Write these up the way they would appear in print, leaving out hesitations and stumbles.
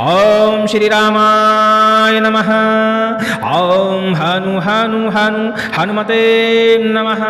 ओम श्री रामाय नमः। ओम हनु हनु हनु हनुमते नमः।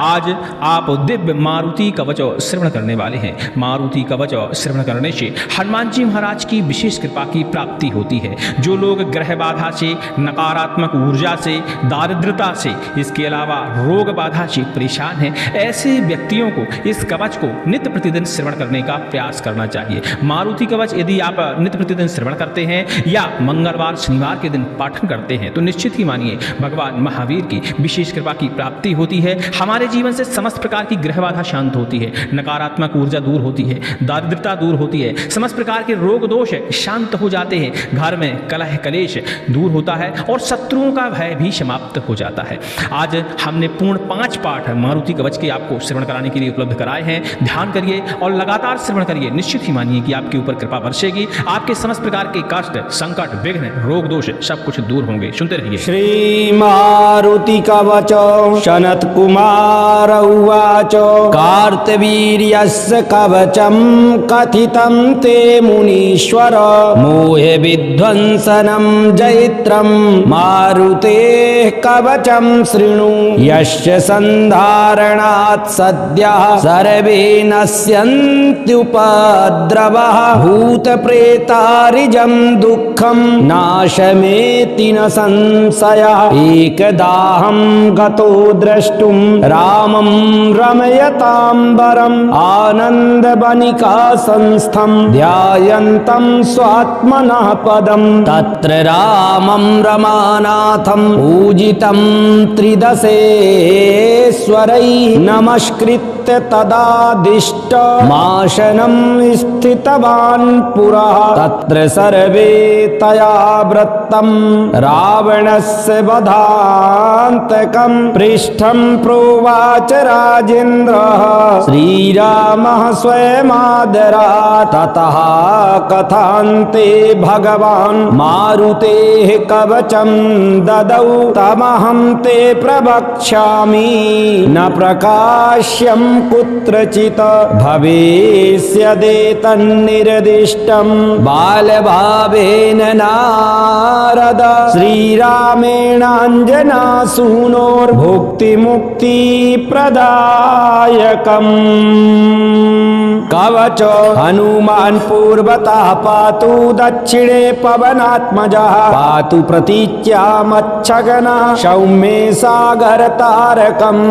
आज आप दिव्य मारुति कवच श्रवण करने वाले हैं। मारुति कवच श्रवण करने से हनुमान जी महाराज की विशेष कृपा की प्राप्ति होती है। जो लोग ग्रह बाधा से, नकारात्मक ऊर्जा से, दारिद्रता से, इसके अलावा रोग बाधा से परेशान हैं, ऐसे व्यक्तियों को इस कवच को नित्य प्रतिदिन श्रवण करने का प्रयास करना चाहिए। मारुति कवच यदि आप नित्य प्रतिदिन श्रवण करते हैं या मंगलवार शनिवार के दिन पाठन करते हैं तो निश्चित ही मानिए भगवान महावीर की विशेष कृपा की प्राप्ति होती है। हमारे जीवन से समस्त प्रकार की ग्रह बाधा शांत होती है, नकारात्मक ऊर्जा दूर होती है, दारिद्रता दूर होती है, समस्त प्रकार के रोग दोष शांत हो जाते हैं, घर में कलह कलेश दूर होता है और शत्रुओं का भय भी समाप्त हो जाता है। आज हमने पूर्ण 5 पाठ मारुति कवच के आपको श्रवण कराने के लिए उपलब्ध कराए हैं। ध्यान करिए और लगातार श्रवण करिए। निश्चित ही मानिए कि आपके ऊपर कृपा बरसेगी। आपके समस्त प्रकार के कष्ट, संकट, विघ्न, रोग दोष सब कुछ दूर होंगे। सुनते रहिए। श्री मारुति कवच सनत कुमार उवाच कार्तवीर्यस्य कवचम कथितं ते मुनीश्वर मोहे विध्वंसनं जैत्रं मारुतेः कवचं शृणु यस्य संधारणात् सद्यः सर्वे नश्यन्त्युपद्रवः भूतप्रेतारिजं दुःखं नाशमेति न संशयः एकदाहं गतो द्रष्टुं रामं रमयताम्बरम् आनन्दवनिका संस्थं ध्यायन्तं स्वात्मनः पदं तत्र रामं रमानाथं पूजितं त्रिदशेश्वरैः नमस्कृत्य तदादिष्ट माशनं स्थितवान् पुरः तत्र सर्वे तया वृत्तं रावणस्य वधान्तकं पृष्ठं प्रोवाच राजेन्द्रः श्रीरामः स्वयमादरात् ततः कथान्ते भगवान् मारुतेः कवचं ददौ तमहं ते प्रवक्ष्यामि न प्रकाश्यं कुत्रचित् भविष्यदेतन्निर्दिष्टं बालभावेन नारद श्रीरामेणाञ्जनासूनोर्भुक्तिमुक्तिप्रदायकम् कवच हनुमान् पूर्वतः पातु दक्षिणे पवनात्मजः पातु प्रतीच्यामच्छगनः सौम्ये सागरतारकम्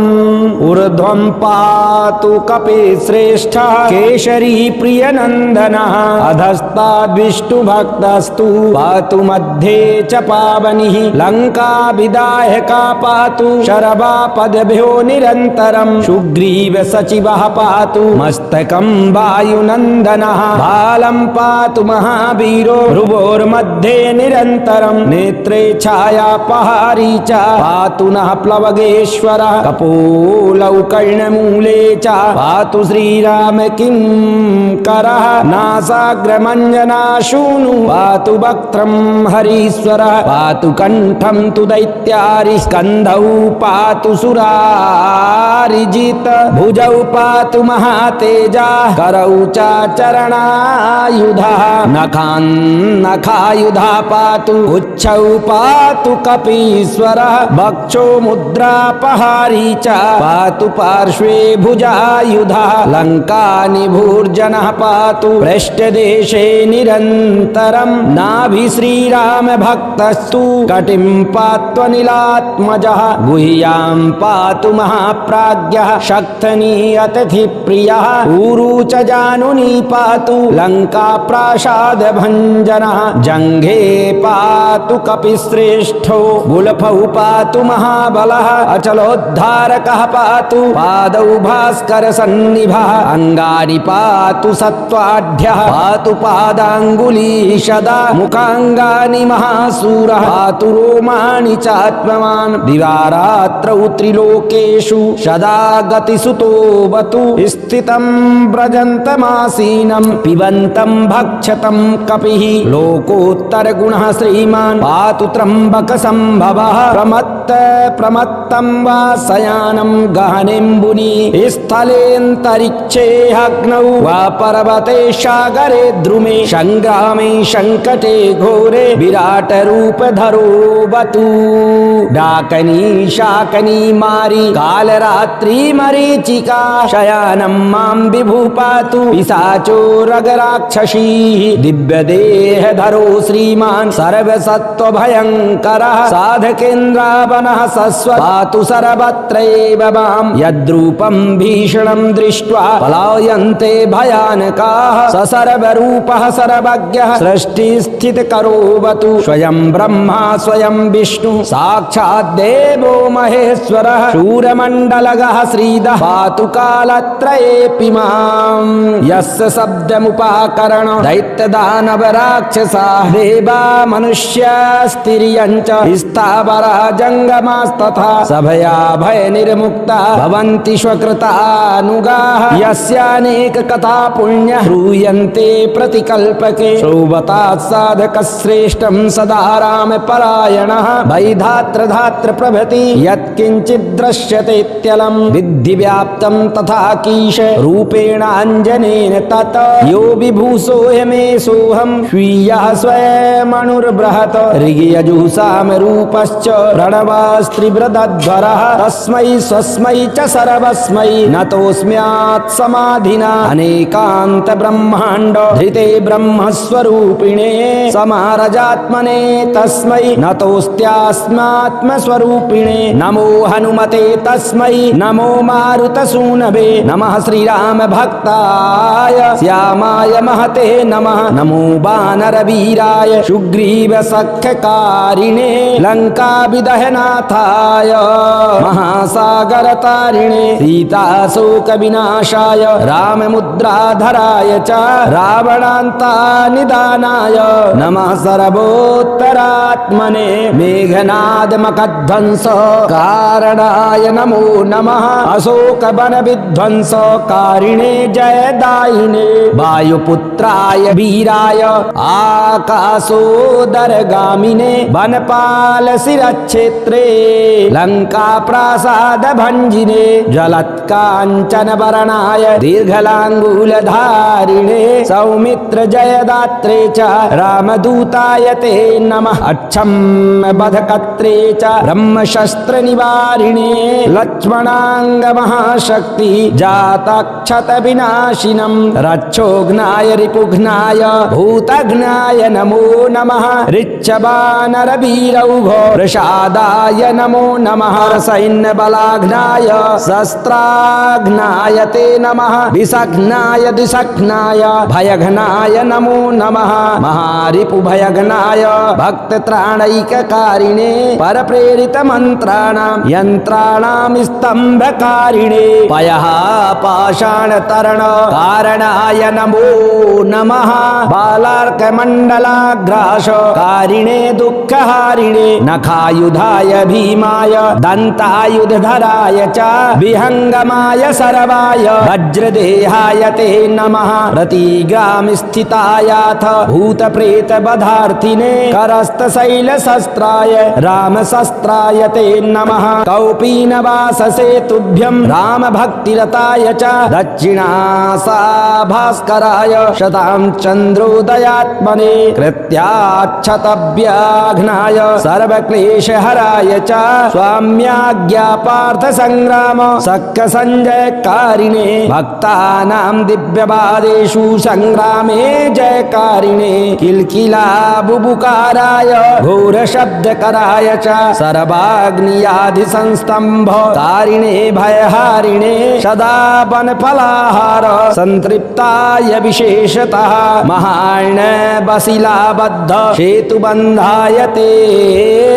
ऊर्ध्वं पातु कपिश्रेष्ठः केसरी प्रियनन्दनः अधस्ताद्विष्णुभक्तस्तु पातु मध्ये च पावनिः लङ्काविदायका पातु शरभापदभ्यो निरन्तरं सुग्रीव सचिवः पातु मस्तकं वायुनन्दनः बालं पातु महावीरो भ्रुवोर्मध्ये निरन्तरं नेत्रे छायापहारी च पातु नः प्लवगेश्वरः कपोलौ कर्णमूले च पातु श्रीराम किङ्करः नासाग्रमञ्जनाशूनु पातु वक्त्रं हरीश्वरः पातु कण्ठं तु दैत्यारि स्कन्धौ पातु सुरारिजित भुजौ पातु महातेजा करौ च चरणायुधः नखायुधा पातु उच्छौ पातु कपीश्वरः वक्षो मुद्रापहारी च पातु पार्श्वे भुजायुधः लङ्कानिभूर्जनः पातु पृष्ठदेशे निरन्तरं नाभि श्रीराम भक्तस्तु कटिं पात्वनिलात्मजः गुह्यां पातु महाप्राज्ञः शक्तनीयतिथिप्रियः ऊरू च जानुनी पातु लङ्का प्रासादभञ्जनः जङ्घे पातु कपिश्रेष्ठो गुल्फौ पातु महाबलः अचलोद्धारकः पातु पादौ भास्कर सन्निभः अङ्गानि पातु सत्त्वाढ्यः पातु पादाङ्गुलीषदा मुखाङ्गानि महासूरः पातु रोमाणि चात्मवान् दिवारात्रौ त्रिलोकेषु सदा गतिसुतोऽवतु स्थितं व्रजन्तमासीनं पिबन्तं भक्षतं कपिः लोकोत्तरगुणः श्रीमान् पातु त्र्यम्बकसम्भवः प्रमत्त पर्वतं वा शयानं गहनेऽम्बुनि स्थलेऽन्तरिक्षे अग्नौ वा पर्वते सागरे द्रुमे संग्रामे संकटे घोरे विराट रूप धरो बतु डाकनी शाकनी मारी कालरात्रि मरीचिका शयानं मां विभु पातु पिशाचो रगराक्षसी दिव्य देह धरो श्रीमान सर्वसत्व भयंकरः साधकेन्द्रावनः सस्व पातु सर्वत्रैव मां यद्रूपं भीषणं दृष्ट्वा पलायन्ते भयानकाः स सर्वरूपः सर्वज्ञः सृष्टिस्थितिकरोऽवतु स्वयं ब्रह्मा स्वयं विष्णु साक्षात् देवो महेश्वरः शूरमण्डलगः श्रीदः पातु कालत्रयेऽपि माम् यस्य शब्दमुपाकरण दैत्यदानव राक्षसा देवा मनुष्यास्तिर्यञ्च स्थावरः जङ्गमास्तथा सभया भय निर्मुक्ता भवन्ति स्वकृतानुगाः यस्यानेक कथा पुण्य श्रूयन्ते प्रतिकल्पके श्रोवतात् साधकश्रेष्ठं सदा राम परायणः वैधात्र धात्र प्रभृति यत्किञ्चित् दृश्यतेत्यलं विद्धि व्याप्तं तथा कीश रूपेण अञ्जनेन तत् यो विभूषोऽयमेषोऽहं स्वीयः स्वयमनुर्बृहत् ऋग्यजुषाम रूपश्च प्रणवास्त्रिवृतध्वरः तस्मै स्वस्मै च सर्वस्मै नतोऽस्म्यात् समाधिना अनेकान्त ब्रह्माण्ड धृते ब्रह्मस्वरूपिणे समारजात्मने तस्मै नतोऽस्त्यास्मात्मस्वरूपिणे नमो हनुमते तस्मै नमो मारुतसूनवे नमः श्रीराम भक्ताय श्यामाय महते नमः नमो वानरवीराय सुग्रीव सख्यकारिणे लङ्काविदहनाथाय महासागरतारिणे सीताशोकविनाशाय राममुद्राधराय च रावणान्तानिदानाय नमः सर्वोत्तरात्मने मेघनादमकध्वंस कारणाय नमो नमः अशोकवनविध्वंसकारिणे जयदायिने वायुपुत्राय वीराय आकाशोदरगामिने वनपालशिरक्षेत्रे लङ्काप्रासादभञ्जिने जलत्काञ्चनवर्णाय दीर्घलाङ्गूलधारिणे सौमित्रजयदात्रे च रामदूताय ते नमः अक्षम्बधकर्त्रे च ब्रह्मशस्त्रनिवारिणे लक्ष्मणाङ्गमहाशक्ति जातक्षतविनाशिनं रक्षोघ्नाय रिपुघ्नाय भूतघ्नाय नमो नमः ऋच्छवानरवीरौघ प्रसादाय नमो नमः सैन्यबलाघ्नाय शस्त्राघ्नाय ते नमः विषघ्नाय दिशघ्नाय भयघ्नाय नमो नमः महारिपुभयघ्नाय भक्तत्राणैककारिणे परप्रेरितमन्त्राणां यन्त्राणां स्तम्भकारिणे पयः पाषाणतरण कारणाय नमो नमः बालार्कमण्डलाग्रासकारिणे दुःखहारिणे नखायुधाय भीमाय दन्तायुधधराय च विहङ्गमाय सर्वाय वज्रदेहाय ते नमः प्रतिग्रामस्थितायाथ भूतप्रेतवधार्थिने करस्तशैलशस्त्राय रामशस्त्राय ते नमः कौपीनवाससे तुभ्यं रामभक्तिरताय च दक्षिणासाभास्कराय शतां चन्द्रोदयात्मने कृत्याच्छतव्याघ्नाय सर्वक्लेशहराय च स्वाम्याज्ञापार्थसङ्ग्राम सक्कसञ्जयकारिणे भक्तानां दिव्यवादेषु सङ्ग्रामे जयकारिणे किल्किला बुबुकाराय घोरशब्दकराय च सर्वाग्नियाधिसंस्तम्भ कारिणे भयहारिणे सदा वनफलाहार सन्तृप्ताय विशेषतः महार्णवशिलाबद्ध सेतुबन्धाय ते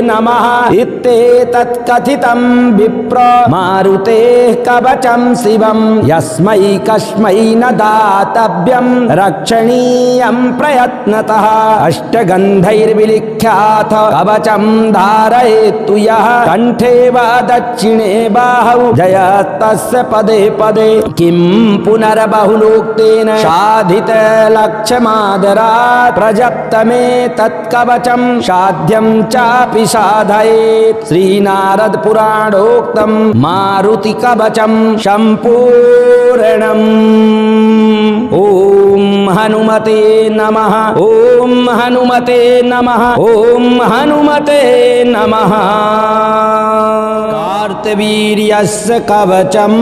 नमः इत्येतत्कथितं विप्र मारुतेः कवचं शिवं यस्मै कस्मै न दातव्यं रक्षणीयं प्रयत्नतः अष्टगन्धैर्विलिख्य विख्यात कवचं धारयेत्तु यः कंठे वा दक्षिणे बाहौ जयस्तस्य पदे पदे किं पुनर्बहुलोक्तेन साधित लक्ष्यमादरात् प्रजप्तमे तत्कवचं साध्यं चापि साधयेत् श्रीनारद पुराणोक्तं मारुति कवचं सम्पूर्णम्। ओम हनुमते नमः। ओम हनुमते नमः। ओम हनुमते नमः। कार्तवीर्यस्य कवचं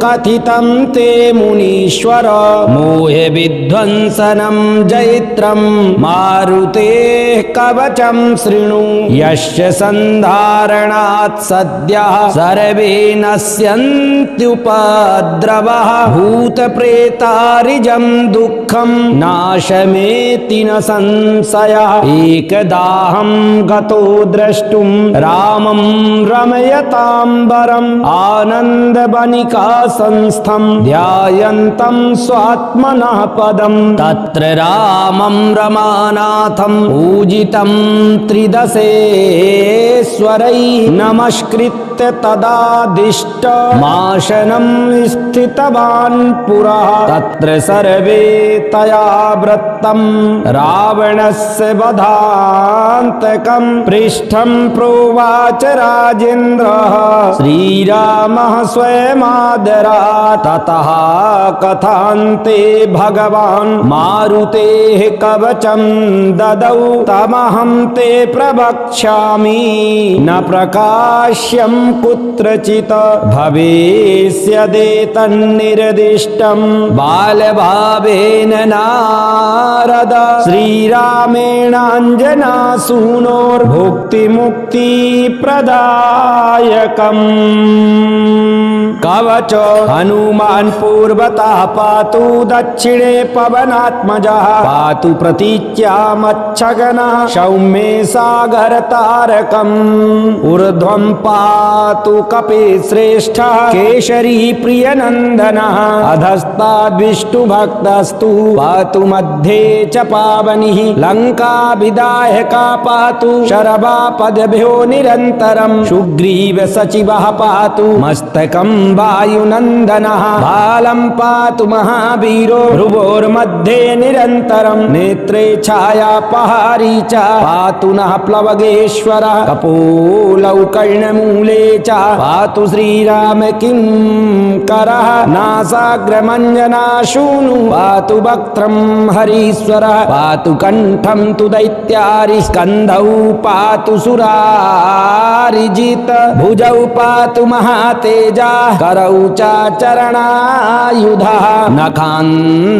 कथितं ते मुनीश्वर मोहे विध्वंसनं जैत्रं मारुतेः कवचं शृणु यस्य सन्धारणात् सद्यः सर्वे नश्यन्त्युपद्रवः भूतप्रेतारिजं दुःखं नाशमेति न संशयः एकदाहं गतो द्रष्टुं रामं रमयताम्बरम् आनन्दवनिका संस्थं ध्यायन्तं स्वात्मनः पदं तत्र रामं रमानाथं पूजितं त्रिदशेश्वरैः नमस्कृत्य तदादिष्ट माशनं स्थितवान् पुरः तत्र सर्वे तया वृत्तं रावणस्य वधान्तकं पृष्ठं प्रोवाच राजेन्द्रः श्रीरामः स्वयमादरात् ततः कथान्ते भगवान् मारुतेः कवचं ददौ तमहं ते प्रवक्ष्यामि न प्रकाश्यं कुत्रचित् भविष्यदेतन्निर्दिष्टं बालभावेन नारद श्रीरामेणाञ्जनासूनोर्भुक्तिमुक्तिप्रदायकम् कवच हनुमान् पूर्वतः पातु दक्षिणे पवनात्मजः पातु प्रतीच्यामच्छगनः सौम्ये सागरतारकम् ऊर्ध्वं पातु कपिश्रेष्ठः केसरी प्रियनन्दनः अधस्ताद्विष्णुभक्तस्तु पातु मध्ये च पावनिः लङ्काभिदायका पातु शरभापदभ्यो निरन्तरं सुग्रीव सचिवः पातु मस्तकं वायुनन्दनः बालं पातु महावीरो भ्रुवोर्मध्ये निरन्तरं नेत्रे छायापहारी च पातु नः प्लवगेश्वरः कपोलौ कर्णमूले च पातु श्रीराम किङ्करः नासाग्रमञ्जनाशूनु पातु वक्त्रं हरीश्वरः पातु कण्ठं तु दैत्यारिः स्कन्धौ पातु सुरारिजित भुजौ पातु महातेजा करौ च चरणायुधः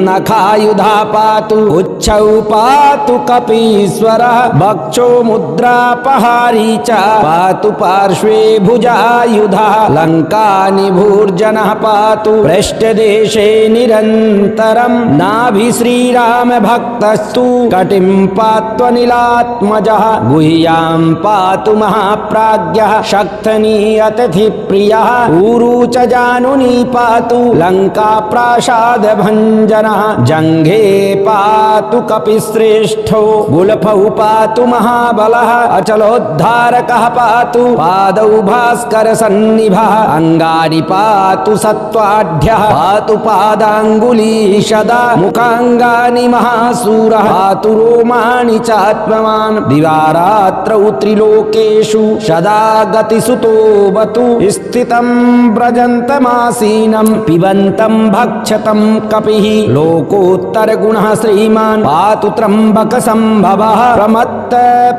नखायुधा पातु उच्छौ पातु कपीश्वरः वक्षो मुद्रापहारी च पातु पार्श्वे भुजायुधः लङ्कानिभूर्जनः पातु पृष्ठदेशे निरन्तरं नाभि श्रीराम भक्तस्तु कटिं पात्वनिलात्मजः गुह्यां पातु महाप्राज्ञः शक्तनीयतिथिप्रियः ऊरू च जानुनी पातु लङ्का प्रासादभञ्जनः जङ्घे पातु कपिश्रेष्ठो गुल्फौ पातु महाबलः अचलोद्धारकः पातु पादौ भास्करसन्निभः अङ्गानि पातु सत्त्वाढ्यः पातु पादाङ्गुलीशदा मुखाङ्गानि महासूरः पातु रोमाणि चात्मवान् दिवारात्रौ त्रिलोकेषु सदा गतिसुतो वतु स्थितं व्रजन्तमासीनं पिबन्तं भक्षतं कपिः लोकोत्तरगुणः श्रीमान् पातु त्र्यम्बकसम्भवः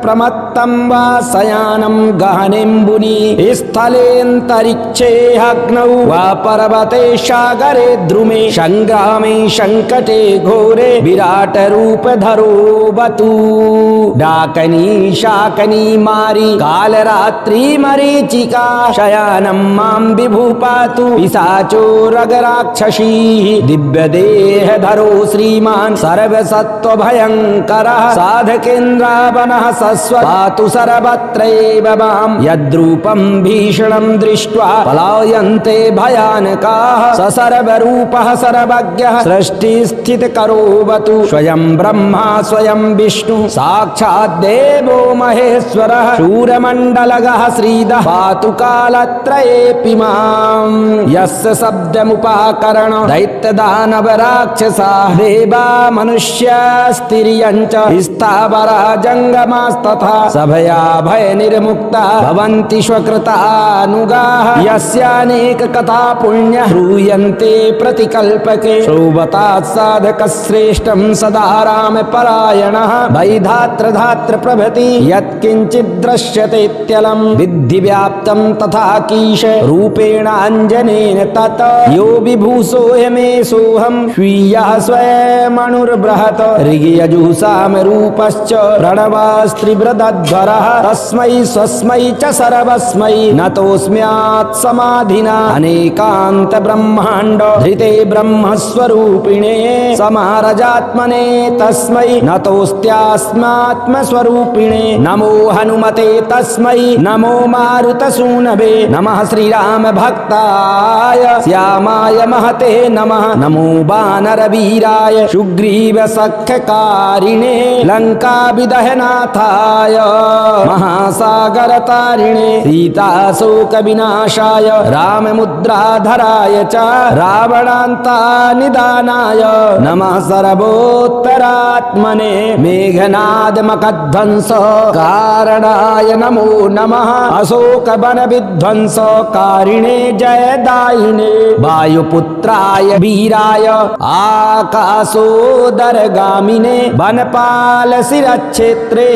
प्रमत्तं वा शयानं गहनेऽम्बुनि स्थलेऽन्तरिक्षे अग्नौ वा पर्वते सागरे द्रुमे संग्रामे संकटे घोरे विराट रूप धरो बतु डाकनी शाकनी मारी कालरात्रि मरीचिका शयानं मां विभू पातु पिशाचोरगराक्षसी दिव्यदेहधरो श्रीमान् सर्वसत्त्वभयङ्करः साधकेन्द्रावनः सस्व पातु सर्वत्रैव मां यद्रूपं भीषणं दृष्ट्वा पलायन्ते भयानकाः स सर्वरूपः सर्वज्ञः सृष्टिस्थितिकरोऽवतु स्वयं ब्रह्मा स्वयं विष्णु साक्षात् देवो महेश्वरः शूरमण्डलगः श्रीदः पातु कालत्रयेऽपि मां यस्य शब्दमुपाकरण दैत्यदानवराक्षसाः देवा मनुष्यास्तिर्यञ्च स्थावरा जङ्गमास्तथा सभया भयनिर्मुक्ता भवन्ति स्वकृतानुगाः यस्यानेक कथा पुण्य श्रूयन्ते प्रतिकल्पके श्रोवतात् साधकश्रेष्ठं सदा रामपरायणः वैधात्र धात्र प्रभृति यत्किञ्चित् दृश्यतेत्यलं विद्धि व्याप्तं तथा कीश रूपेण अञ्जनेन तत् यो विभूषोऽयमे सोऽहं स्वीयः स्वयमणुर्बृहत् ऋग्यजुषाम रूपश्च प्रणवास्त्रिवृदध्वरः तस्मै स्वस्मै च सर्वस्मै नतोऽस्म्यात् समाधिना अनेकान्त ब्रह्माण्ड धृते ब्रह्मस्वरूपिणे समारजात्मने तस्मै नतोऽस्त्यास्मात्मस्वरूपिणे नमो हनुमते तस्मै नमो मारुतसूनवे नमः श्रीराम भक्ताय श्यामाय महते नमः नमो वानरवीराय सुग्रीव सख्यकारिणे लङ्काविदहनाथाय महासागरतारिणे सीताशोकविनाशाय राममुद्राधराय च रावणान्तानिदानाय नमः सर्वोत्तरात्मने मेघनादमखध्वंस कारणाय नमो नमः अशोकवनविध्वंसकारिणे जयदायिने वायुपुत्राय वीराय आकाशोदरगामिने वनपालशिरक्षेत्रे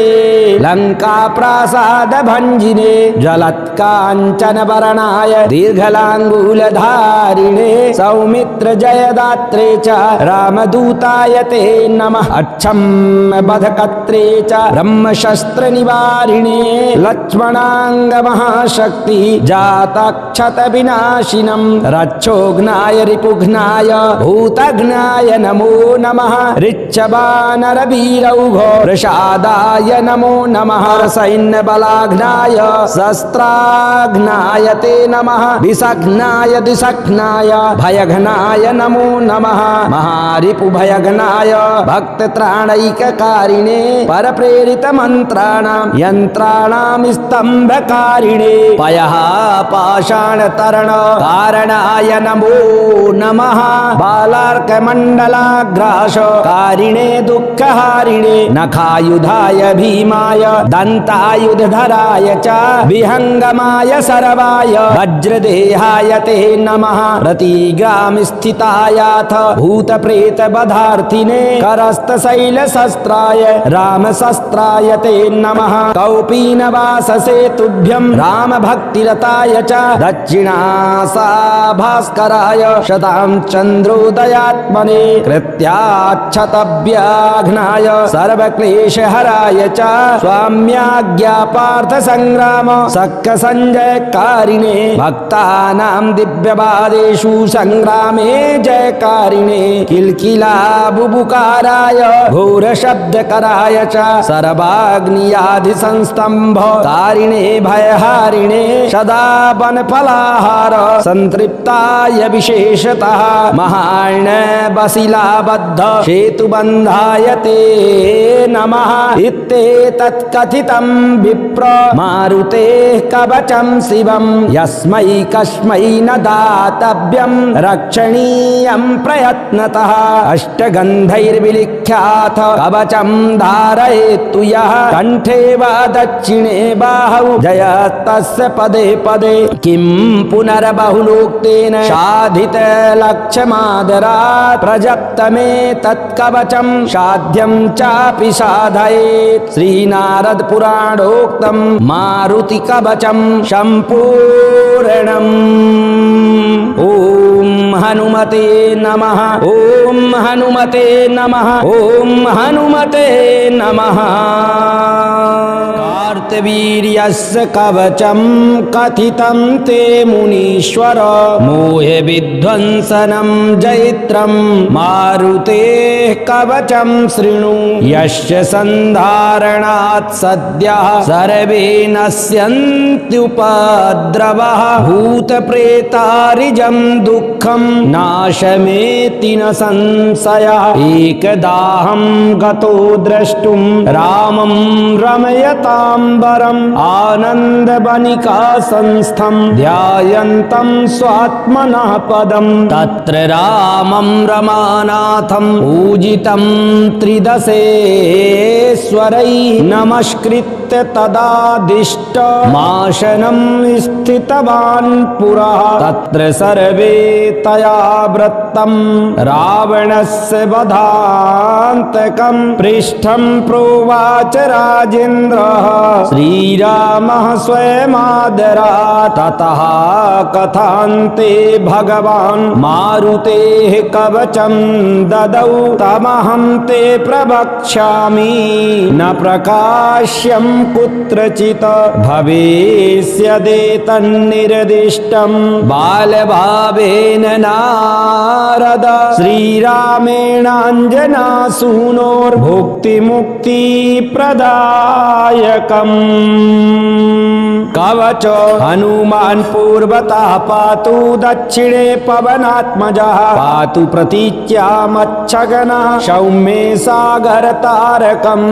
लङ्काप्रासादभञ्जिने जलत्काञ्चनवर्णाय दीर्घलाङ्गूलधारिणे सौमित्रजयदात्रे च रामदूताय ते नमः अक्षम्बधकर्त्रे च ब्रह्मशस्त्रनिवारिणे लक्ष्मणाङ्गमहाशक्ति जातक्षतविनाशिनं रक्षोघ्नाय रिपुघ्नाय भूतघ्नाय नमो नमः ऋच्छवानरवीरौघ प्रसादाय नमो नमः सैन्यबलाघ्नाय शस्त्राघ्नाय ते नमः विषघ्नाय दिशघ्नाय भयघ्नाय नमो नमः महारिपुभयघ्नाय भक्तत्राणैककारिणे परप्रेरितमन्त्राणां यन्त्राणां स्तम्भकारिणे पयः पाषाणतरण कारणाय नमो नमः बालार्कमण्डलाग्रासकारिणे दुःखहारिणे नखायुधाय भीमाय दन्तायुधधराय च विहङ्गमाय सर्वाय वज्रदेहाय ते नमः प्रतिग्रामस्थितायाथ भूतप्रेतवधार्थिने करस्तशैलशस्त्राय रामशस्त्राय ते नमः कौपीनवाससे तुभ्यं रामभक्तिरताय च दक्षिणासाभास्कराय शतां चन्द्रोदयात्मने कृत्याच्छतव्याघ्नाय सर्वक्लेशहराय च स्वाम्याज्ञापार्थसङ्ग्राम सक्कसञ्जयकारिणे भक्तानां दिव्यवादेषु सङ्ग्रामे जयकारिणे किल्किला बुबुकाराय घोरशब्दकराय च सर्वाग्नियाधिसंस्तम्भ कारिणे भयहारिणे सदा वनफलाहार सन्तृप्ताय विशेषतः महार्णवशिलाबद्ध सेतुबन्धाय ते नमः इत्येतत्कथितं विप्र मारुतेः कवचं शिवं यस्मै कस्मै न दातव्यं रक्षणीयं प्रयत्नतः अष्टगन्धैर्विलिख्याथ कवचं धारयेत्तु यः कण्ठे वा दक्षिणे बाहौ जयस्तस्य पदे पदे किं पुनर्बहुलोक्तेन साधितलक्ष्यमादरात् प्रजप्तमे तत्कवचं साध्यं चापि साधयेत् श्रीनारदपुराणोक्तं मारुतिकवचं सम्पूर्णम् ॐ हनुमते नमः ॐ हनुमते नमः ॐ हनुमते नमः। कार्तवीर्यस्य कवचं कथितं ते मुनीश्वर मोहे विध्वंसनं जैत्रं मारुतेः कवचं शृणु यस्य सन्धारणात् सद्यः सर्वे नश्यन्त्युपद्रवः भूतप्रेतारिजं दुःखं नाशमेति न संशयः एकदाहं गतो द्रष्टुं रामं रमयताम्बरम् आनन्दवनिका संस्थं ध्यायन्तं स्वात्मनः पदम् तत्र रामं रमानाथं पूजितं त्रिदशेश्वरैः नमस्कृत्य तदादिष्टमाशनं स्थितवान् पुरः तत्र सर्वे तया वृत्तं रावणस्य वधान्तकं पृष्ठं प्रोवाच राजेन्द्रः श्रीरामः स्वयमादरात् ततः कथान्ते भगवान् मारुतेः कवचं ददौ तमहं ते प्रवक्ष्यामि न प्रकाश्यं कुत्रचित् भविष्यदेतन्निर्दिष्टं बालभावेन नारद श्रीरामेणाञ्जनासूनोर्भुक्तिमुक्तिप्रदायकम् कवच हनुमान् पूर्वतः पातु दक्षिणे पवनात्मजः पातु प्रतीच्यामच्छगनः सौम्ये सागरतारकम्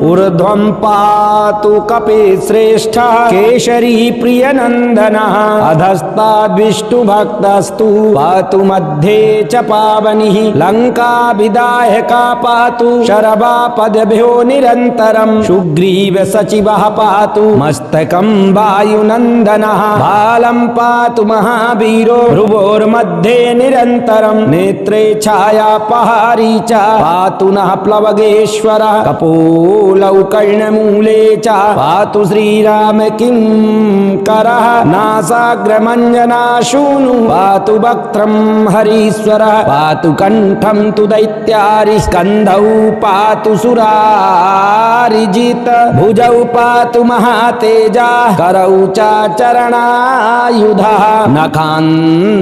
ऊर्ध्वं पातु कपिश्रेष्ठः केसरी प्रियनन्दनः अधस्ताद् विष्णुभक्तस्तु पातु मध्ये च पावनिः लङ्काविदायका पातु शरवापदभ्यो निरन्तरं सुग्रीव सचिवः पातु मस्तकं वायुनन्दनः बालं पातु महावीरो भ्रुवोर्मध्ये निरन्तरं नेत्रे छायापहारी च पातु नः प्लवगेश्वरः कपोलौ कर्णमूले च पातु श्रीराम किङ्करः नासाग्रमञ्जनाशूनु पातु वक्त्रं हरीश्वरः पातु कण्ठं तु दैत्यारि स्कन्धौ पातु सुरारिजित भुजौ पातु महातेजा करौ च चरणायुधः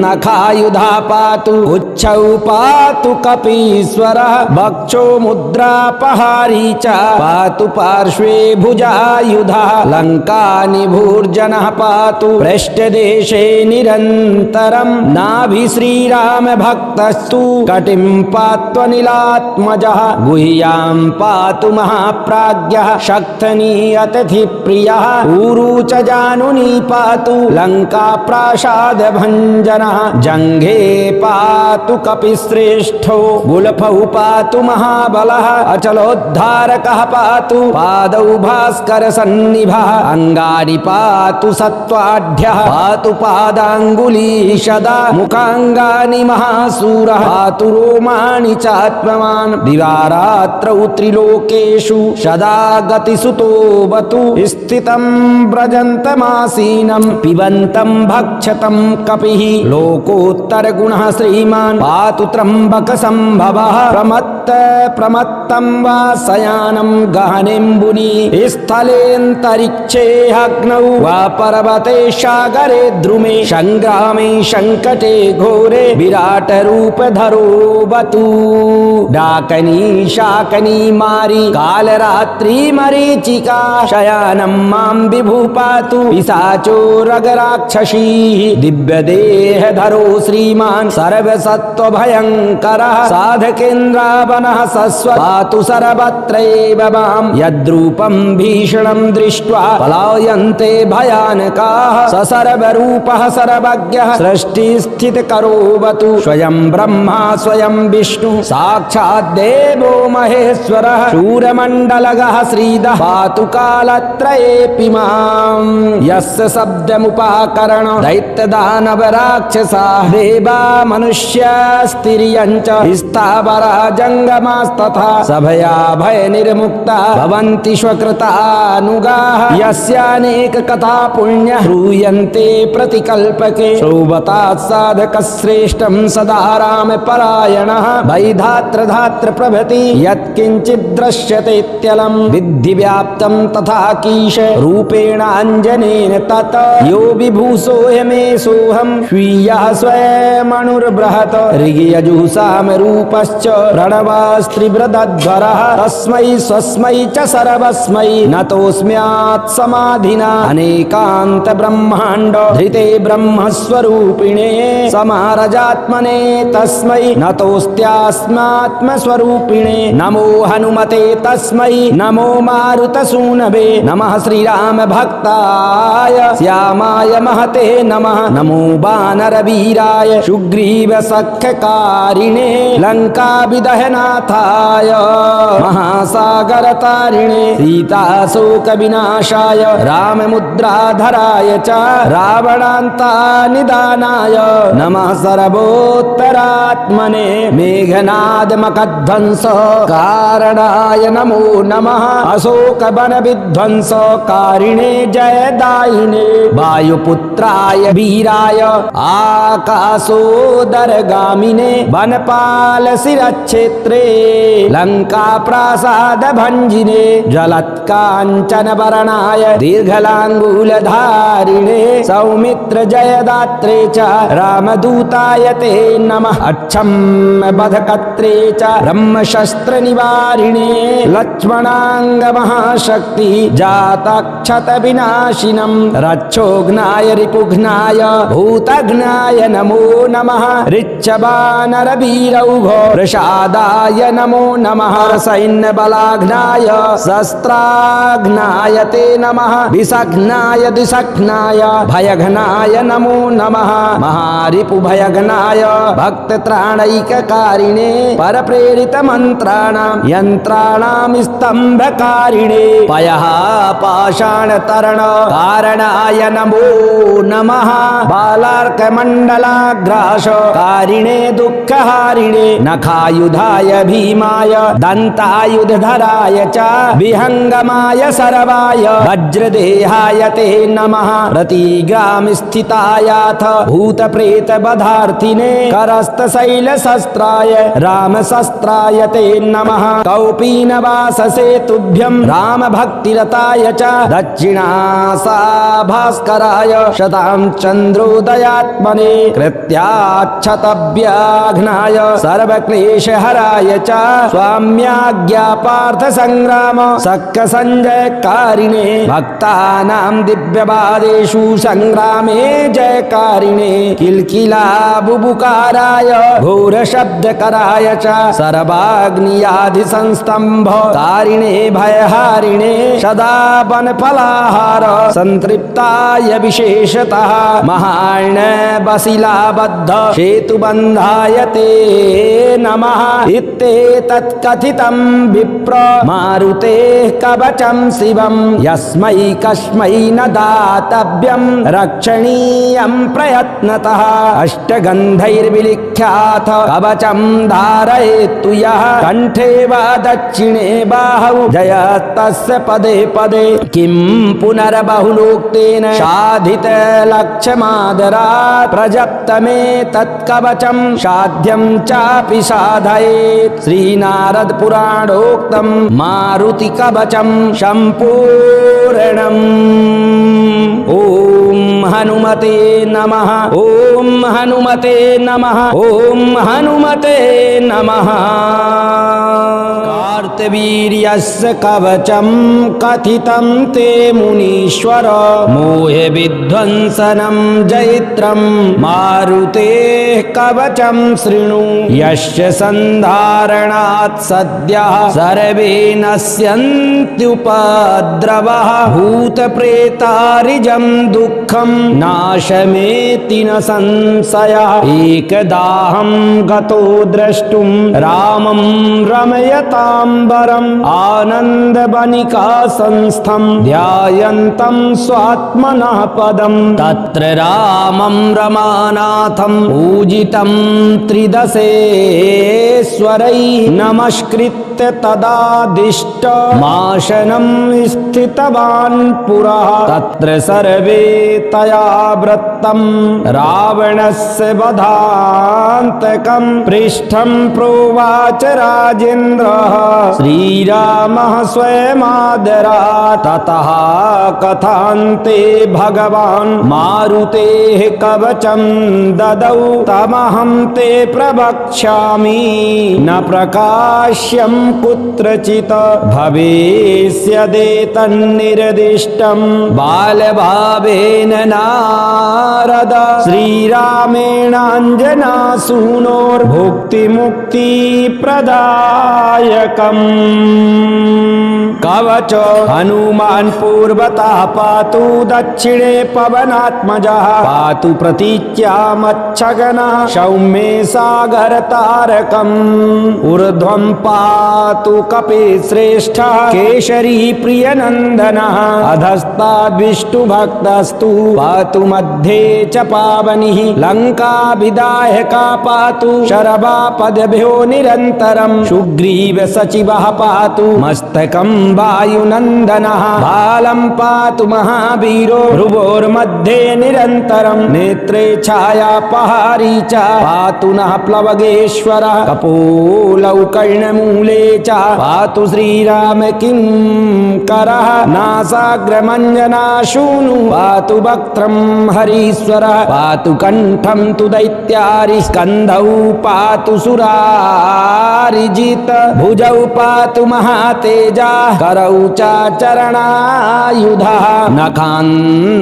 नखायुधा पातु उच्छौ पातु कपीश्वरः वक्षो मुद्रापहारी च पातु पार्श्वे भुजायुधः लङ्कानिभूर्जनः पातु पृष्ठदेशे निरन्तरं नाभि श्रीराम भक्तस्तु कटिं पात्वनिलात्मजः गुह्यां पातु महाप्राज्ञः शक्तनी अतिथिप्रियः ऊरू च जानुनी पातु लङ्का प्रासाद भञ्जनः जङ्घे पातु कपिश्रेष्ठो गुल्फौ पातु महाबलः अचलोद्धारकः पातु पादौ भास्कर सन्निभः अंगानि पातु सत्त्वाढ्यः पातु पादाङ्गुलीषदा मुखाङ्गानि महासूरः पातु रोमाणि चात्मवान् दिवारात्रौ त्रिलोकेषु सदा गतिसुतोऽवतु स्थितं व्रजन्तमासीनं पिबन्तं भक्षतं कपिः लोकोत्तरगुणः श्रीमान् पातु त्र्यम्बकसम्भवः प्रमत्तं वा शयानं गहनेऽम्बुनि स्थलेऽन्तरिक्षे अग्नौ वा पर्वते सागरे द्रुमे संग्रामे संकटे घोरे विराट रूपधरोऽवतु डाकनी शाकनी मारी कालरात्रि मरीचिका शयानं मां विभु पातु पिशाचो रगराक्षसीः दिव्यदेहधरो श्रीमान् सर्वसत्त्वभयङ्करः साधकेन्द्रावनः सस्व पातु सर्वत्रैव मां यद्रूपं भीषणं दृष्ट्वा पलायन्ते भयानकाः स सर्वरूपः सर्वज्ञः सृष्टिस्थितिकरोऽवतु स्वयं ब्रह्मा स्वयं विष्णु साक्षात् देवो महेश्वरः शूरमण्डलगः श्रीदः पातु कालत्रयेऽपि मां यस्य शब्दमुपाकरण दैत्यदानवराक्षसा देवा मनुष्यास्तिर्यञ्च स्थावरा जङ्गमास्तथा सभया भयनिर्मुक्ता भवन्ति स्वकृतानुगाः यस्यानेक कथा पुण्य श्रूयन्ते प्रतिकल्पके श्रोवतात् साधकश्रेष्ठं सदा रामपरायणः वैधात्र धात्र प्रभृति यत्किञ्चित् दृश्यतेत्यलं विद्धि व्याप्तं तथा कीश रूपेण अंजनेन तत यो विभूषोऽयमे सोऽहं स्वीयः स्वयमनुर्बृहत् ऋग्यजुषाम रूपश्च प्रणवस्त्रिवृदध्वरः तस्मै स्वस्मै च सर्वस्मै नतोऽस्म्यात् समाधिना अनेकान्त ब्रह्माण्ड धृते ब्रह्मस्वरूपिणे समारजात्मने तस्मै नतोऽस्त्यास्मात्मस्वरूपिणे नमो हनुमते तस्मै नमो मारुतसूनवे नमः श्रीराम भक्ताय श्यामाय महते नमः नमो वानरवीराय सुग्रीव सख्यकारिणे लङ्काविदहनाथाय महासागरतारिणे सीताशोकविनाशाय राममुद्राधराय च रावणान्तानिदानाय नमः सर्वोत्तरात्मने मेघनादमकध्वंस कारणाय नमो नमः अशोकवनविध्वंसकारिणे जयदायिने वायुपुत्राय वीराय आकाशोदरगामिने वनपालशिरक्षेत्रे लङ्काप्रासादभञ्जिने जलत्काञ्चनवर्णाय दीर्घलाङ्गूलधारिणे सौमित्रजयदात्रे च रामदूताय ते नमः अक्षम्बधकर्त्रे च ब्रह्मशस्त्रनिवारिणे लक्ष्मणाङ्गमहाशक्ति जातक्षतविनाशिनं रक्षोघ्नाय रिपुघ्नाय भूतघ्नाय नमो नमः ऋच्छवानरवीरौघ प्रसादाय नमो नमः सैन्यबलाघ्नाय शस्त्राघ्नाय ते नमः विषघ्नाय दिशघ्नाय भयघ्नाय नमो नमः महारिपुभयघ्नाय भक्तत्राणैककारिणे परप्रेरितमन्त्राणां यन्त्राणां स्तम्भकारिणे पयः पाषाणतरणकारणाय नमो नमः बालार्कमण्डलाग्रासकारिणे दुःखहारिणे नखायुधाय भीमाय दन्तायुधधराय च विहङ्गमाय सर्वाय वज्रदेहाय ते नमः प्रतिग्रामस्थितायाथ भूतप्रेतवधार्थिने करस्तशैलशस्त्राय रामशस्त्राय ते नमः कौपीनवाससे तुभ्यं रामभक्तिरताय च दक्षिणासाभास्कराय शतां चन्द्रोदयात्मने कृत्याच्छतव्याघ्नाय सर्वक्लेशहराय च स्वाम्याज्ञापार्थसङ्ग्राम सक्कसञ्जयकारिणे भक्तानां दिव्यवादेषु सङ्ग्रामे जयकारिणे किल्किला बुबुकाराय घोरशब्दकराय च सर्वाग्नियाधिसंस्तम्भकारिणे भयहारिणे सदा वनफलाहार सन्तृप्ताय विशेषतः महार्णवशिलाबद्ध सेतुबन्धाय ते नमः इत्येतत्कथितं विप्र मारुतेः कवचं शिवं यस्मै कस्मै न दातव्यं रक्षणीयं प्रयत्नतः अष्टगन्धैर्विलिख्याथ कवचं धारयेत्तु यः कण्ठे वा दक्षिणे बाहौ जयस्तस्य पदे पदे किं पुनर्बहुलोक्तेन साधित लक्ष्यमादरात् प्रजप्तमे तत्कवचं साध्यं चापि साधयेत् श्रीनारद पुराणोक्तं मारुति कवचं सम्पूर्णम् ओम हनुमते नमः ओम हनुमते नमः ओम हनुमते नमः कार्तवीर्यस्य कवचं कथितं ते मुनीश्वर मोहे विध्वंसनं जयित्रं मारुतेः कवचं शृणु यस्य सन्धारणात् सद्यः सर्वे नश्यन्त्युपद्रवः भूतप्रेतारिजं दुःखं नाशमेति न संशयः एकदाहं गतो द्रष्टुं रामं रमयताम्बरम् आनन्दवनिका संस्थं ध्यायन्तं स्वात्मनः पदं तत्र रामं रमानाथं पूजितं त्रिदशेश्वरैः नमस्कृत्य तदादिष्ट माशनं स्थितवान् पुरः तत्र सर्वे तया वृत्तं रावणस्य वधान्तकं पृष्ठं प्रोवाच राजेन्द्रः श्रीरामः स्वयमादरात् ततः कथान्ते भगवान् मारुतेः कवचं ददौ तमहं ते प्रवक्ष्यामि न प्रकाश्यं कुत्रचित् भवेष्यदेतन्निर्दिष्टं बालभावेन नारद श्रीरामेणाञ्जनासूनोर्भुक्तिमुक्तिप्रदायकम् कवच हनुमान् पूर्वतः पातु दक्षिणे पवनात्मजः पातु प्रतीच्यामच्छगनः सौम्ये सागरतारकम् ऊर्ध्वं पातु कपिश्रेष्ठः केसरी प्रियनन्दनः अधस्ताद्विष्णुभक्तस्तु पातु मध्ये च पावनिः लङ्काभिदायका पातु शरभापदभ्यो निरन्तरम् सुग्रीव सचिवः पातु मस्तकं वायुनन्दनः बालं पातु महावीरो भ्रुवोर्मध्ये निरन्तरं नेत्रे छायापहारी च पातु नः प्लवगेश्वरः कपोलौ कर्णमूले च पातु श्रीराम किङ्करः नासाग्रमञ्जनाशूनु पातु वक्त्रं हरीश्वरः पातु कण्ठं तु दैत्यारि स्कन्धौ पातु सुरारिजित भुजौ पातु महातेजा करौ च चरणायुधः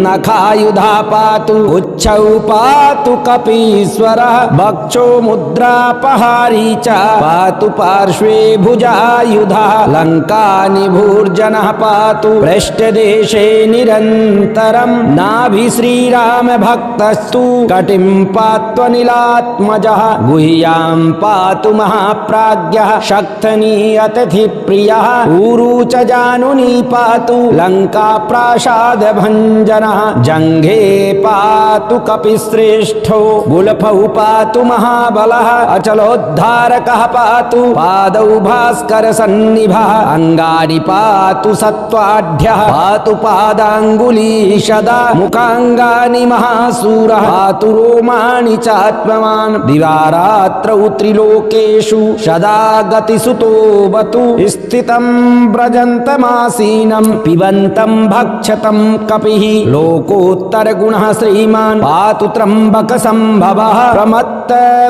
नखायुधा पातु उच्छौ पातु कपीश्वरः वक्षो मुद्रापहारी च पातु पार्श्वे भुजायुधः लङ्कानिभूर्जनः पातु पृष्ठदेशे निरन्तरं नाभि श्रीराम भक्तस्तु कटिं पात्वनिलात्मजः गुह्यां पातु महाप्राज्ञः शक्तनी अतिथिप्रियः ऊरू च जानुनी पातु लङ्का प्रासाद भञ्जनः जङ्घे पातु कपिश्रेष्ठो गुल्फौ पातु महाबलः अचलोद्धारकः पातु पादौ भास्कर सन्निभः अङ्गानि पातु सत्त्वाढ्यः पातु पादाङ्गुलीषदा मुखाङ्गानि महासूरः पातु रोमाणि चात्मवान् दिवारात्रौ त्रिलोकेषु सदा गतिसुतो वतु स्थितं व्रजन्तमासीनं पिबन्तं भक्षतं कपिः लोकोत्तरगुणः श्रीमान् पातु त्र्यम्बकसम्भवः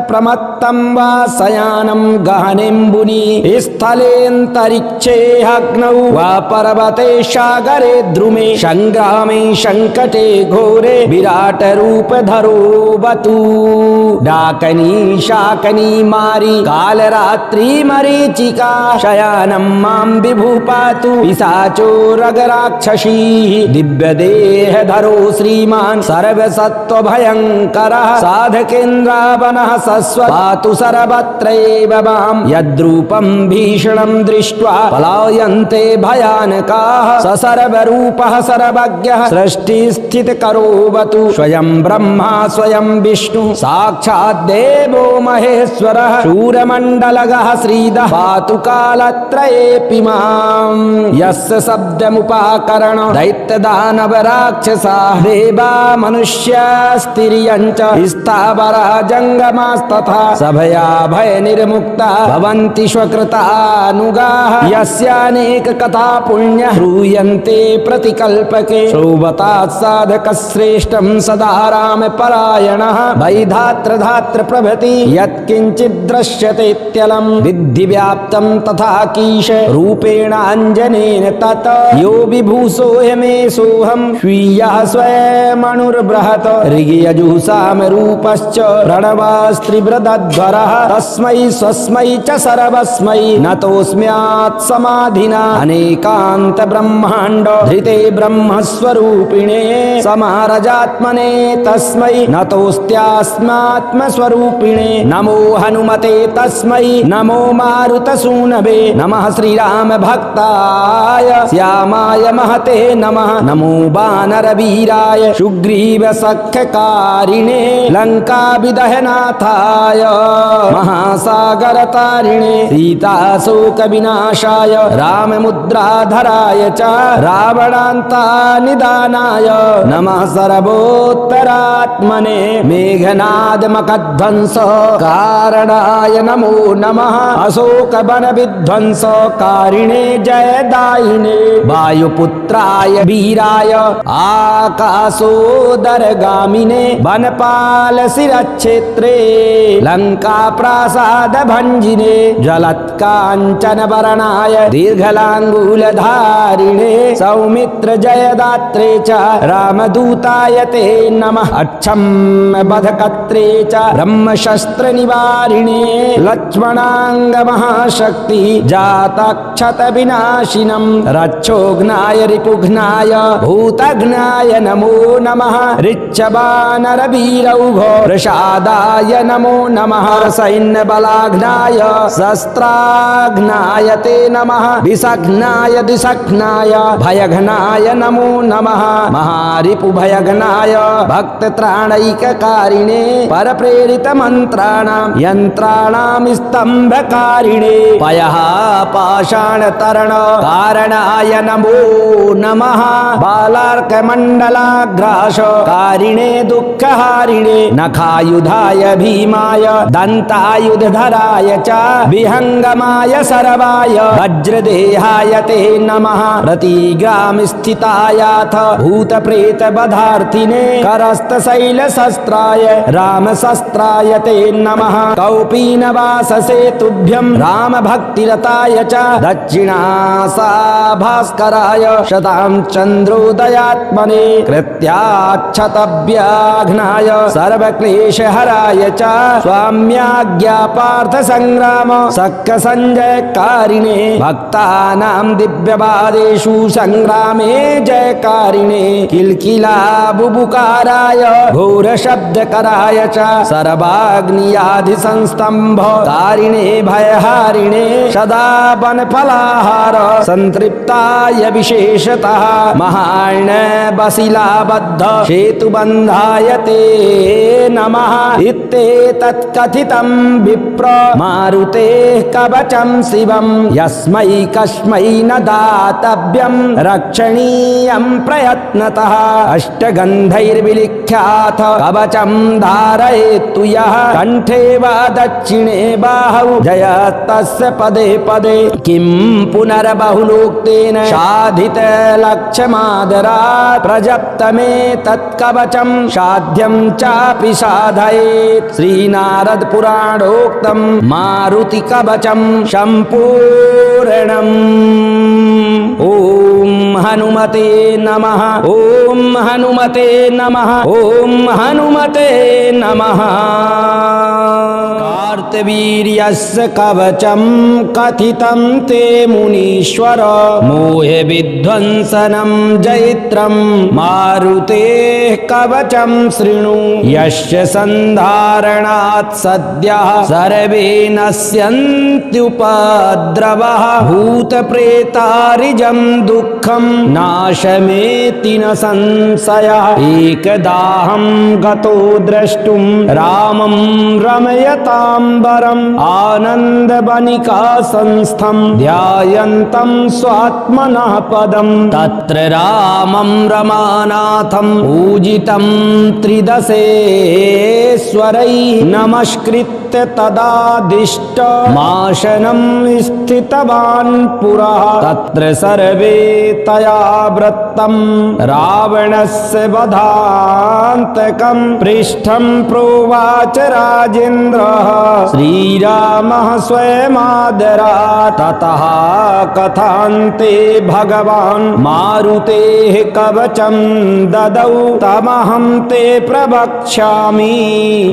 प्रमत्तं वा शयानं गहनेऽम्बुनि स्थलेऽन्तरिक्षे अग्नौ वा पर्वते सागरे द्रुमे संग्रामे संकटे घोरे विराट रूपधरो वतु डाकनी शाकनी मारी कालरात्रि मरीचिका शयानं मां विभु पातु पिशाचो रगराक्षसी दिव्यदेहधरो श्रीमान् सर्वसत्त्वभयङ्करः साधकेन्द्रावनः सस्व पातु सर्वत्रैव मां यद्रूपं भीषणं दृष्ट्वा पलायन्ते भयानकाः स सर्वरूपः सर्वज्ञः सृष्टिस्थितिकरोवतु स्वयं ब्रह्मा स्वयं विष्णु साक्षात् देवो महेश्वरः शूरमण्डलगः श्रीदः पातु कालत्रयेऽपि मां यस्य शब्दमुपाकरण दैत्यदानवराक्षसाः देवा मनुष्यास्तिर्यञ्च स्थावरः जङ्गमास्तथा सभया भयनिर्मुक्ता भवन्ति स्वकृतानुगाः यस्यानेक कथा पुण्य श्रूयन्ते प्रतिकल्पके श्रोवतात् साधकश्रेष्ठं सदा रामपरायणः वैधात्र धात्र प्रभृति यत्किञ्चित् दृश्यतेत्यलं विद्धि व्याप्तं तथा कीश रूपेण अञ्जनेन तत् यो विभूषोऽयमे सोऽहं स्वीयः स्वयमणुर्बृहत् ऋग्यजुषाम रूपश्च प्रणवास्त्रिवृदध्वरः तस्मै स्वस्मै च सर्वस्मै नतोऽस्म्यात् समाधिना अनेकान्त ब्रह्माण्ड धृते ब्रह्मस्वरूपिणे समारजात्मने तस्मै नतोऽस्त्यास्मात्मस्वरूपिणे नमो हनुमते तस्मै नमो मारुतसूनवे नमः श्रीराम भक्त भक्ताय श्यामाय महते नमः नमो वानरवीराय सुग्रीव सख्यकारिणे लंका विदहनाथाय महासागर तारिणे सीताशोक विनाशाय राममुद्राधराय च रावणान्ता निदानाय नमः सर्वोत्तरात्मने मेघनाद मकध्वंस कारणाय नमो नमः अशोक वन विध्वंस कारिणे जयदायिने वायुपुत्राय वीराय आकाशोदरगामिने वनपाल शिरक्षेत्रे लंका प्रासाद भंजिने जलत्कांचन वरणाय दीर्घलांगूलधारिणे सौमित्र जयदात्रे च रामदूताय ते नमः अक्षम बधकत्रे च ब्रह्मशस्त्र निवारिणे लक्ष्मणांग महाशक्ति जातक्षत विनाशिनम् रक्षोघ्नाय रिपुघ्नाय भूतघ्नाय नमो नमः ऋच्छवानर वीरौघो प्रसादाय नमो नमः सैन्य बलाघ्नाय शस्त्राघ्नाय ते नमः विषघ्नाय दिशघ्नाय भयघ्नाय नमो नमः महारिपु भयघ्नाय भक्त त्राणैककारिणे परप्रेरित मंत्राणां यंत्राणां स्तंभकारिणे पयः पाषाण तरण कारणाय नमो नमः बालार्क मंडलाग्रास कारिणे दुःखहारिणे नखायुधाय भीमाय दंतायुधधराय च विहंगमाय सर्वाय वज्रदेहाय ते नमः रतिग्राम स्थितायाथ भूत प्रेत बधार्थिने करस्त शैल शस्त्राय राम शस्त्राय ते नमः कौपीनवास सेतुभ्यं राम भक्तिरताय च दक्षिणासा भास्कराय शतां चंद्रोदयात्मने कृत्याक्षतव्याघ्नाय सर्वक्लेशहराय च स्वाम्याज्ञा पार्थ संग्राम सक्क संजय कारिणे भक्तानां दिव्यवादेषु संग्रामे जयकारिणे किलकिला बुबुकाराय घोर शब्दकराय च सर्वाग्नियाधि संस्तंभ कारिणे भयहारिणे सदा वनफलाहार संतृप्ताय विशेषतः महार्ण बसिलाबद्ध सेतुबन्धाय ते नमः इत्येतत्कथितं विप्र मारुतेः कवचं शिवं यस्मै कस्मै न दातव्यं रक्षणीयं प्रयत्नतः अष्टगन्धैर्विलिख्याथ कवचं धारयेत्तु यः कण्ठे वा दक्षिणे बाहौ जयस्तस्य पदे पदे किं पुनर्बहुलोक्तेन साधित लक्ष्यमादरात् प्रजप्तमे तत्कवचं साध्यं चापि साधयेत् श्रीनारद पुराणोक्तं मारुति कवचं सम्पूर्णम् ओम हनुमते नमः ओम हनुमते नमः ओम हनुमते नमः कार्तवीर्यस्य कवचं कथितं ते मुनीश्वर मोहे विध्वंसनं जयित्रं मारुतेः कवचं शृणु यस्य सन्धारणात् सद्यः सर्वे नश्यन्त्युपद्रवः भूतप्रेतारिजं दुःखं नाशमेति न संशयः एकदाहं गतो द्रष्टुं रामं रमयताम्बरम् आनन्दवनिका संस्थं ध्यायन्तं स्वात्मनः पदं तत्र रामं रमानाथं पूजितं त्रिदशेश्वरैः नमस्कृत्य तदादिष्ट माशनं स्थितवान् पुरः तत्र सर्वे तया वृत्तं रावणस्य वधान्तकं पृष्ठं प्रोवाच राजेन्द्रः श्रीरामः स्वयमादरात् ततः कथान्ते भगवान् मारुतेः कवचं ददौ तमहं ते प्रवक्ष्यामि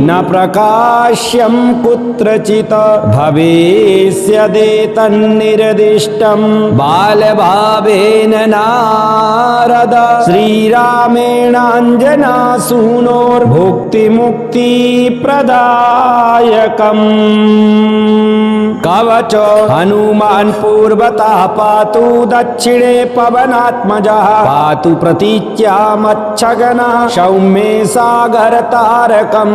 न प्रकाश्यं कुत्रचित् भविष्यदेतन्निर्दिष्टं बालभावेन नारद श्रीरामेणाञ्जनासूनोर्भुक्तिमुक्तिप्रदायकम् कवच हनुमान् पूर्वतः पातु दक्षिणे पवनात्मजः पातु प्रतीच्यामच्छगनः सौम्ये सागरतारकम्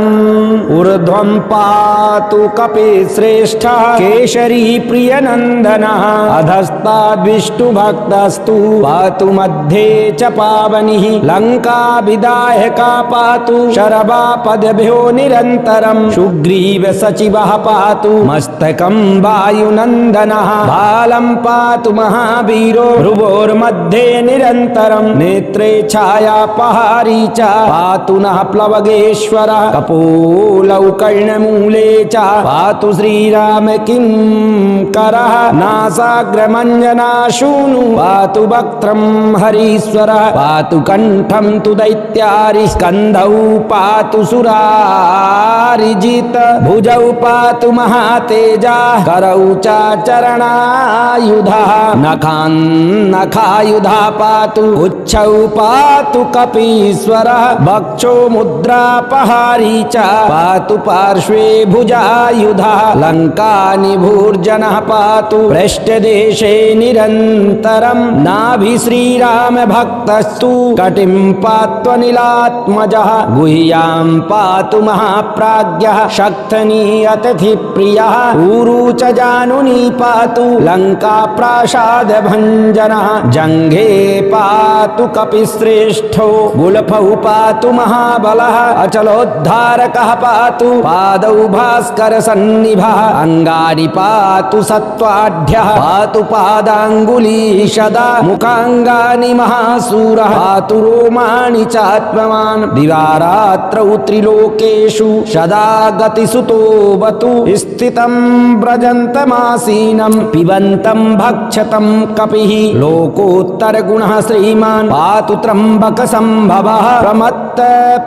ऊर्ध्वं पातु कपिश्रेष्ठः केसरी प्रियनन्दनः अधस्ताद्विष्णुभक्तस्तु पातु मध्ये च पावनिः लङ्काविदायका पातु शरवापदभ्यो निरन्तरं सुग्रीव सचिवः पातु मस्तकं वायुनन्दनः बालं पातु महावीरो भ्रुवोर्मध्ये निरन्तरं नेत्रे छायापहारी च पातु नः प्लवगेश्वरः कपोलौ कर्णमूले च पातु श्रीराम किङ्करः नासाग्रमञ्जनाशूनु पातु वक्त्रं हरीश्वरः पातु कण्ठं तु दैत्यारि स्कन्धौ पातु सुरारिजित भुजौ पातु महातेजः करौ च चरणायुधः नखायुधा पातु उच्छौ पातु कपीश्वरः वक्षो मुद्रापहारी च पातु पार्श्वे भुजायुधः लङ्कानिभूर्जनः पातु पृष्ठदेशे निरन्तरं नाभि श्रीराम भक्तस्तु कटिं पात्वनिलात्मजः गुह्यां पातु महाप्राज्ञः शक्तनीयतिथिप्रियः ऊरू च जानुनी पातु लङ्का प्रासादभञ्जनः जङ्घे पातु कपिश्रेष्ठो गुल्फौ पातु महाबलः अचलोद्धारकः पातु पादौ भास्करसन्निभः अङ्गानि पातु सत्त्वाढ्यः पातु पादाङ्गुलीषदा मुखाङ्गानि महासूरः पातु रोमाणि चात्मवान् दिवारात्रौ त्रिलोकेषु सदा गतिसुतोऽवतु स्थितं व्रजन्तमासीनं पिबन्तं भक्षतं कपिः लोकोत्तरगुणः श्रीमान् पातु त्र्यम्बकसम्भवः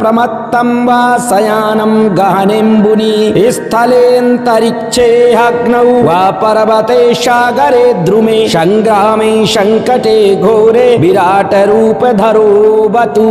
प्रमत्तं वा शयानं गहनेऽम्बुनि स्थलेऽन्तरिक्षे अग्नौ वा पर्वते सागरे द्रुमे संग्रामे संकटे घोरे विराटरूपधरोऽवतु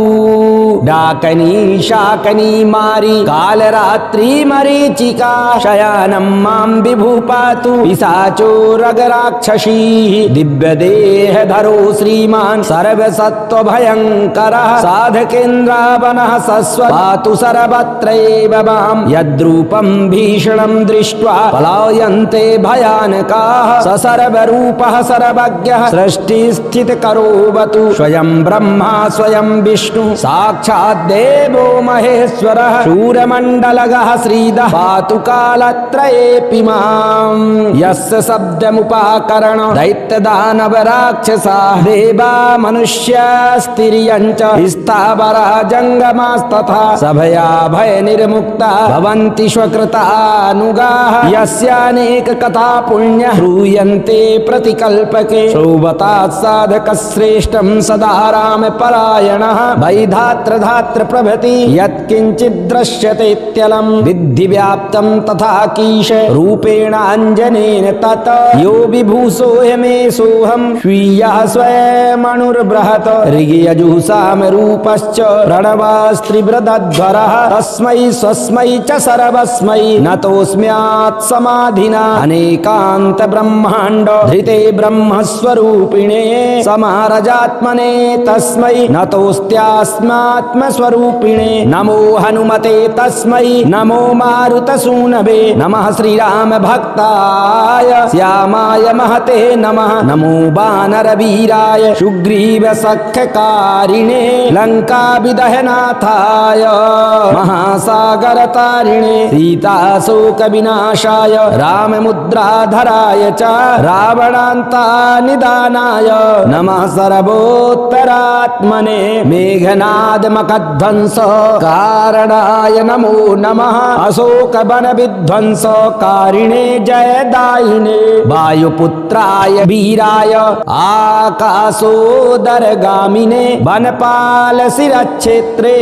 डाकनी शाकनी मारी कालरात्रि मरीचिका शयानं मां विभु पातु पिशाचो रगराक्षसीः दिव्यदेहधरो श्रीमान् सर्वसत्त्वभयङ्करः साधकेन्द्रावनः सस्व पातु सर्वत्रैव मां यद्रूपं भीषणं दृष्ट्वा पलायन्ते भयानकाः स सर्वरूपः सर्वज्ञः सृष्टिस्थितिकरोऽवतु स्वयं ब्रह्मा स्वयं विष्णु साक्षात् देवो महेश्वरः शूरमण्डलगः श्रीदः पातु कालत्रयेऽपि मां यस्य शब्दमुपाकरण दैत्यदानवराक्षसा देवा मनुष्यास्तिर्यञ्च स्थावरा जङ्गमास्तथा सभया भयनिर्मुक्ता भवन्ति स्वकृतानुगाः यस्यानेक कथा पुण्य श्रूयन्ते प्रतिकल्पके श्रोवतात् साधकश्रेष्ठं सदा रामपरायणः वैधात्र प्रभृति यत्किञ्चित् दृश्यतेत्यलं विद्धि व्याप्तं तथा कीश रूपेण अञ्जनेन तत् यो विभूषोऽयमेषोऽहं स्वीयः स्वयमनुर्बृहत् ऋग्यजुषाम रूपश्च प्रणवास्त्रिवृदध्वरः तस्मै स्वस्मै च सर्वस्मै नतोऽस्म्यात् समाधिना अनेकान्त ब्रह्माण्ड धृते ब्रह्मस्वरूपिणे समारजात्मने तस्मै नतोऽस्त्यास्मात्मस्वरूपिणे नमो हनुमते तस्मै नमो मारुतसूनवे नमः श्रीराम भक्ताय श्यामाय महते नमः नमो वानरवीराय सुग्रीव सख्यकारिणे लङ्काविदहनाथाय महासागरतारिणे सीताशोकविनाशाय राममुद्राधराय च रावणान्तानिदानाय नमः सर्वोत्तरात्मने मेघनादमकध्वंस कारणाय नमो नमः अशोकवनविध्वंसकारिणे जयदायिने वायुपुत्राय वीराय आकाशोदरगामिने वनपालशिरक्षेत्रे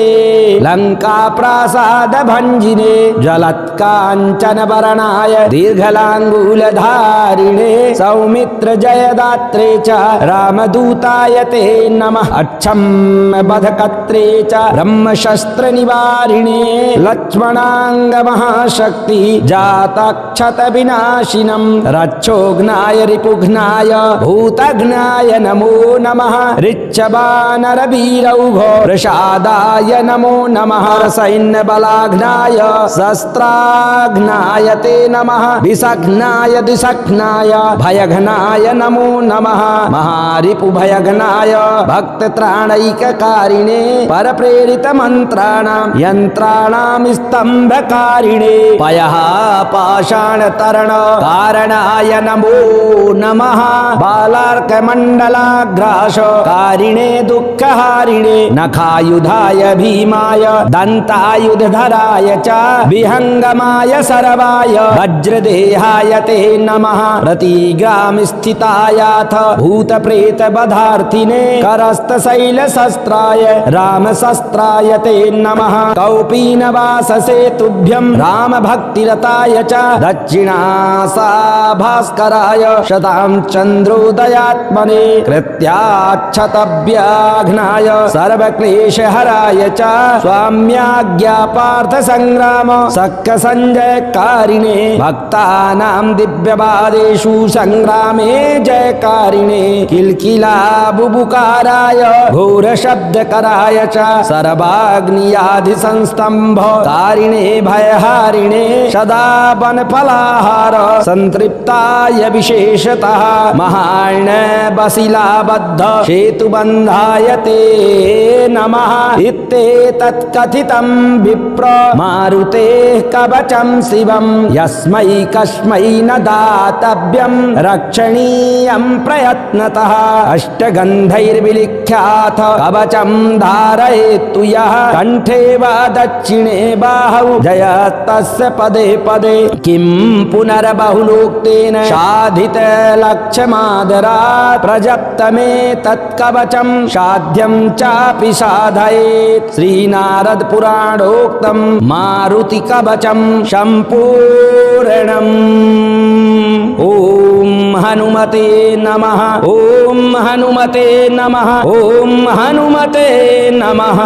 लङ्काप्रासादभञ्जिने जलत्काञ्चनवर्णाय दीर्घलाङ्गूलधारिणे सौमित्रजयदात्रे च रामदूताय ते नमः अक्षम्बधकर्त्रे च ब्रह्मशस्त्रनिवारिणे लक्ष्मणाङ्गमहाशक्ति जातक्षतविनाशाय विनाशिनम् रक्षोघ्नाय रिपुघ्नाय भूतघ्नाय नमो नमः ऋच्छवानरवीरौघो प्रसादाय नमो नमः सैन्यबलाघ्नाय शस्त्राघ्नाय ते नमः विषघ्नाय दिशघ्नाय भयघ्नाय नमो नमः महारिपुभयघ्नाय भक्तत्राणैककारिणे परप्रेरित मन्त्राणां यन्त्राणां स्तम्भकारिणे पयः पाषाणतरण कारणाय नमो नमः बालार्कमण्डलाग्रास कारिणे दुःखहारिणे नखायुधाय भीमाय दन्तायुधधराय च विहङ्गमाय सर्वाय वज्रदेहाय ते नमः प्रतिग्राम स्थितायाथ भूतप्रेतवधार्थिने करस्तशैलशस्त्राय रामशस्त्राय ते नमः कौपीनवाससे तुभ्यं रामभक्तिरताय च दक्षिणासाभास्कराय शतां चन्द्रोदयात्मने कृत्याच्छतव्याघ्नाय सर्वक्लेशहराय च स्वाम्याज्ञापार्थसङ्ग्राम सक्कसञ्जयकारिणे भक्तानां दिव्यवादेषु सङ्ग्रामे जयकारिणे किल्किला बुबुकाराय घोरशब्दकराय च सर्वाग्नियाधिसंस्तम्भ कारिणे भयहारिणे सदा वनफलाहार सन्तृप्ताय विशेषतः महार्णवशिलाबद्ध सेतुबन्धाय ते नमः इत्येतत्कथितं विप्र मारुतेः कवचं शिवं यस्मै कस्मै न दातव्यं रक्षणीयं प्रयत्नतः अष्टगन्धैर्विलिख्याथ कवचं धारयेत्तु यः कण्ठे वा दक्षिणे बाहौ जयस्तस्य पदे पदे किं पुनर्बहुलोक्तेन साधित लक्ष्यमादरात् प्रजप्तमे तत्कवचं साध्यं चापि साधयेत् श्रीनारद पुराणोक्तं मारुति कवचं सम्पूर्णम् ओम हनुमते नमः ओम हनुमते नमः ओम हनुमते नमः।